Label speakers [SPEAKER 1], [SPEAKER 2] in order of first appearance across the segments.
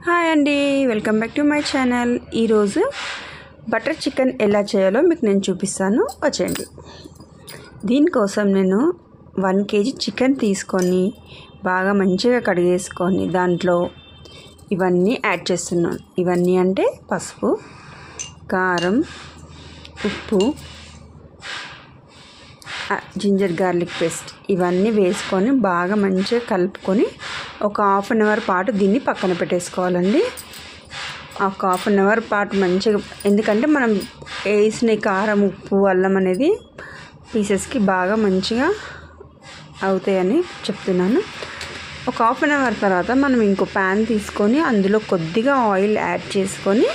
[SPEAKER 1] Hi అండి, welcome back to my channel. ఈరోజు butter chicken ఎలా చేయాలో మీకు నేను చూపిస్తాను, వచ్చేయండి. దీనికోసం నేను 1 kg చికెన్ తీసుకొని బాగా మంచిగా కడిగేసుకొని దాంట్లో ఇవన్నీ యాడ్ చేస్తున్నాను. ఇవన్నీ అంటే పసుపు, కారం, ఉప్పు, జింజర్ గార్లిక్ పేస్ట్ ఇవన్నీ వేసుకొని బాగా మంచిగా కలుపుకొని ఒక 1/2 అవర్ పాటు దీన్ని పక్కన పెట్టేసుకోవాలండి. ఒక 1/2 అవర్ పాటు మంచిగా, ఎందుకంటే మనం వేసిన కారం, ఉప్పు, అల్లం అనేది పీసెస్కి బాగా మంచిగా అవుతాయని చెప్తున్నాను. ఒక 1/2 అవర్ తర్వాత మనం ఇంకో ప్యాన్ తీసుకొని అందులో కొద్దిగా ఆయిల్ యాడ్ చేసుకొని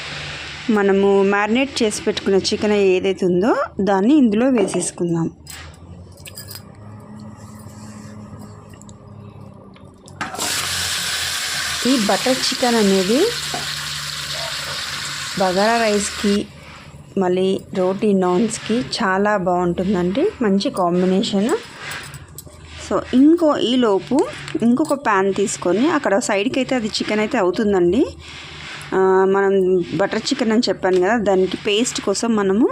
[SPEAKER 1] మనము మ్యారినేట్ చేసి పెట్టుకున్న చికెన్ ఏదైతే ఉందో దాన్ని ఇందులో వేసేసుకుందాం. ఈ బటర్ చికెన్ అనేది బగారా రైస్కి, మళ్ళీ రోటీ, నాన్స్కి చాలా బాగుంటుందండి, మంచి కాంబినేషన్. సో ఈలోపు ఇంకొక ప్యాన్ తీసుకొని అక్కడ సైడ్కి అయితే అది చికెన్ అయితే అవుతుందండి. మనం బటర్ చికెన్ అని చెప్పాను కదా, దానికి పేస్ట్ కోసం మనము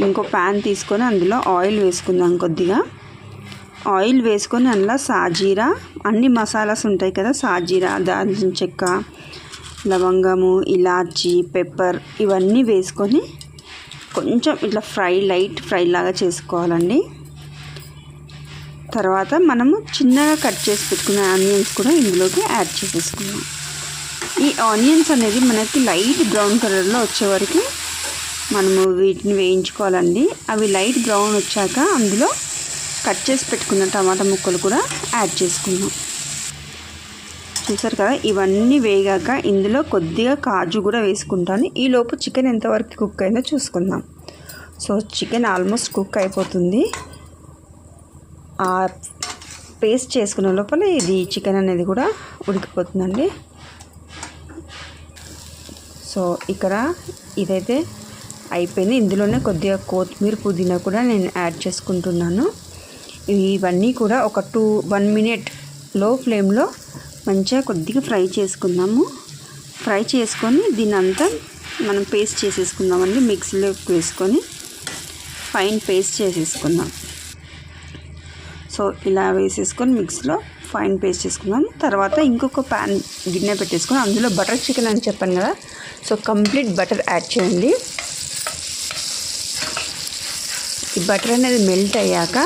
[SPEAKER 1] ఇంకో ప్యాన్ తీసుకొని అందులో ఆయిల్ వేసుకుందాం. కొద్దిగా ఆయిల్ వేసుకొని అందులో సాజీరా, అన్ని మసాలాస్ ఉంటాయి కదా, సాజీరా, దాల్చిన చెక్క, లవంగము, ఇలాచి, పెప్పర్ ఇవన్నీ వేసుకొని కొంచెం ఇట్లా లైట్ ఫ్రై లాగా చేసుకోవాలండి. తర్వాత మనము చిన్నగా కట్ చేసి పెట్టుకున్న ఆనియన్స్ కూడా ఇందులోకి యాడ్ చేసేసుకున్నాం. ఈ ఆనియన్స్ అనేది మనకి లైట్ బ్రౌన్ కలర్లో వచ్చే వరకు మనము వీటిని వేయించుకోవాలండి. అవి లైట్ బ్రౌన్ వచ్చాక అందులో కట్ చేసి పెట్టుకున్న టమాటా ముక్కలు కూడా యాడ్ చేసుకున్నాం. చూసారు కదా, ఇవన్నీ వేగాక ఇందులో కొద్దిగా కాజు కూడా వేసుకుంటాను. ఈలోపు చికెన్ ఎంతవరకు కుక్ అయిందో చూసుకుందాం. సో చికెన్ ఆల్మోస్ట్ కుక్ అయిపోతుంది. ఆ పేస్ట్ చేసుకునే లోపల ఇది చికెన్ అనేది కూడా ఉడికిపోతుందండి. సో ఇక్కడ ఇదైతే అయిపోయింది. ఇందులోనే కొద్దిగా కొత్తిమీర, పుదీనా కూడా నేను యాడ్ చేసుకుంటున్నాను. ఇవన్నీ కూడా ఒక 1 minute లో ఫ్లేమ్లో మంచిగా కొద్దిగా ఫ్రై చేసుకుందాము. ఫ్రై చేసుకొని దీని అంతా మనం పేస్ట్ చేసేసుకుందామండి. మిక్సీలో వేసుకొని ఫైన్ పేస్ట్ చేసేసుకుందాం. సో ఇలా వేసేసుకొని మిక్సీలో ఫైన్ పేస్ట్ చేసుకుందాం. తర్వాత ఇంకొక ప్యాన్ గిన్నె పెట్టేసుకొని అందులో బటర్ చికెన్ అని చెప్పాను కదా, సో కంప్లీట్ బటర్ యాడ్ చేయండి. ఈ బటర్ అనేది మెల్ట్ అయ్యాక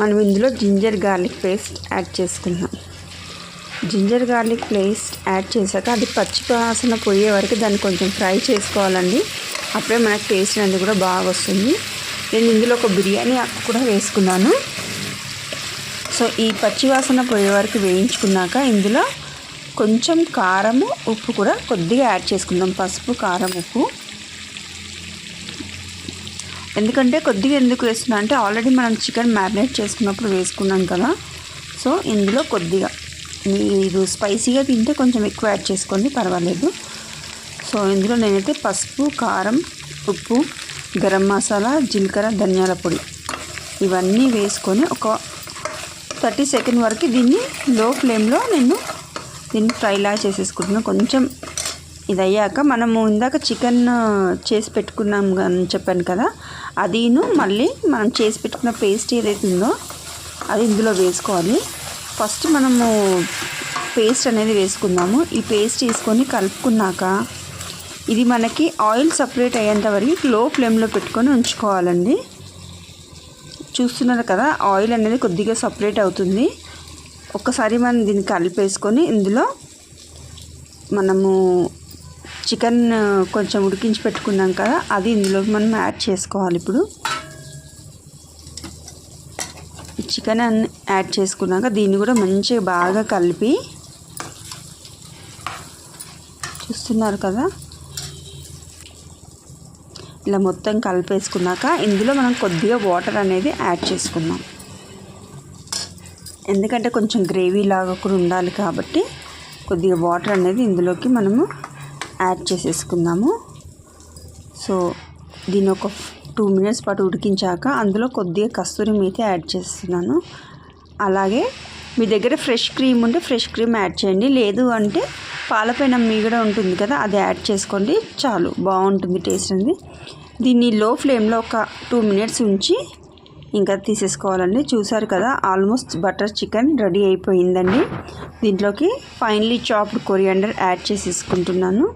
[SPEAKER 1] మనం ఇందులో జింజర్ గార్లిక్ పేస్ట్ యాడ్ చేసుకుందాం. జింజర్ గార్లిక్ పేస్ట్ యాడ్ చేశాక అది పచ్చి వాసన పోయే వరకు దాన్ని కొంచెం ఫ్రై చేసుకోవాలండి. అప్పుడే మనకు టేస్ట్ అనేది కూడా బాగా వస్తుంది. నేను ఇందులో ఒక బిర్యానీ ఆకు కూడా వేసుకున్నాను. సో ఈ పచ్చి వాసన పోయే వరకు వేయించుకున్నాక ఇందులో కొంచెం కారము, ఉప్పు కూడా కొద్దిగా యాడ్ చేసుకుందాం. పసుపు, కారం, ఉప్పు. ఎందుకంటే కొద్దిగా ఎందుకు వేస్తున్నా అంటే ఆల్రెడీ మనం చికెన్ మ్యారినేట్ చేసుకున్నప్పుడు వేసుకున్నాం కదా. సో ఇందులో కొద్దిగా మీరు స్పైసీగా తింటే కొంచెం ఎక్కువ యాడ్ చేసుకోండి, పర్వాలేదు. సో ఇందులో నేనైతే పసుపు, కారం, ఉప్పు, గరం మసాలా, జీలకర్ర, ధనియాల పొడి ఇవన్నీ వేసుకొని ఒక 30 seconds వరకు దీన్ని లో ఫ్లేమ్లో నేను దీన్ని ఫ్రైలా చేసేసుకుంటున్నాను. కొంచెం ఇది అయ్యాక మనము ఇందాక చికెన్ చేసి పెట్టుకున్నాం అని చెప్పాను కదా, అదిను మళ్ళీ మనం చేసి పెట్టుకున్న పేస్ట్ ఏదైతే ఉందో అది ఇందులో వేసుకోవాలి. ఫస్ట్ మనము పేస్ట్ అనేది వేసుకుందాము. ఈ పేస్ట్ వేసుకొని కలుపుకున్నాక ఇది మనకి ఆయిల్ సపరేట్ అయ్యేంత వరకు లో ఫ్లేమ్లో పెట్టుకొని ఉంచుకోవాలండి. చూస్తున్నారు కదా, ఆయిల్ అనేది కొద్దిగా సపరేట్ అవుతుంది. ఒక్కసారి మనం దీన్ని కలిపేసుకొని ఇందులో మనము చికెన్ కొంచెం ఉడికించి పెట్టుకున్నాం కదా, అది ఇందులో మనం యాడ్ చేసుకోవాలి. ఇప్పుడు చికెన్ యాడ్ చేసుకున్నాక దీన్ని కూడా మంచిగా బాగా కలిపి, చూస్తున్నారు కదా, ఇలా మొత్తం కలిపేసుకున్నాక ఇందులో మనం కొద్దిగా వాటర్ అనేది యాడ్ చేసుకుందాం. ఎందుకంటే కొంచెం గ్రేవీ లాగా కూడా ఉండాలి కాబట్టి కొద్దిగా వాటర్ అనేది ఇందులోకి మనము యాడ్ చేసేసుకుందాము. సో దీన్ని ఒక 2 minutes పాటు ఉడికించాక అందులో కొద్దిగా కస్తూరి మేతి యాడ్ చేస్తున్నాను. అలాగే మీ దగ్గర ఫ్రెష్ క్రీమ్ ఉంటే ఫ్రెష్ క్రీమ్ యాడ్ చేయండి, లేదు అంటే పాలపైన మీగడ ఉంటుంది కదా, అది యాడ్ చేసుకోండి. చాలు, బాగుంటుంది టేస్ట్ అనేది. దీన్ని లో ఫ్లేమ్లో ఒక 2 మినిట్స్ ఉంచి ఇంకా తీసేసుకోవాలండి. చూసారు కదా, ఆల్మోస్ట్ బటర్ చికెన్ రెడీ అయిపోయిందండి. దీంట్లోకి ఫైనలీ చాప్డ్ కొరియాండర్ యాడ్ చేసేసుకుంటున్నాను.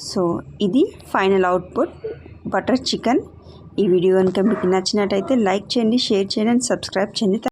[SPEAKER 1] సో ఇది ఫైనల్ అవుట్పుట్ బటర్ చికెన్. ఈ వీడియో కనుక మీకు నచ్చినట్టయితే లైక్ చేయండి, షేర్ చేయండి అండ్ సబ్స్క్రైబ్ చేయండి.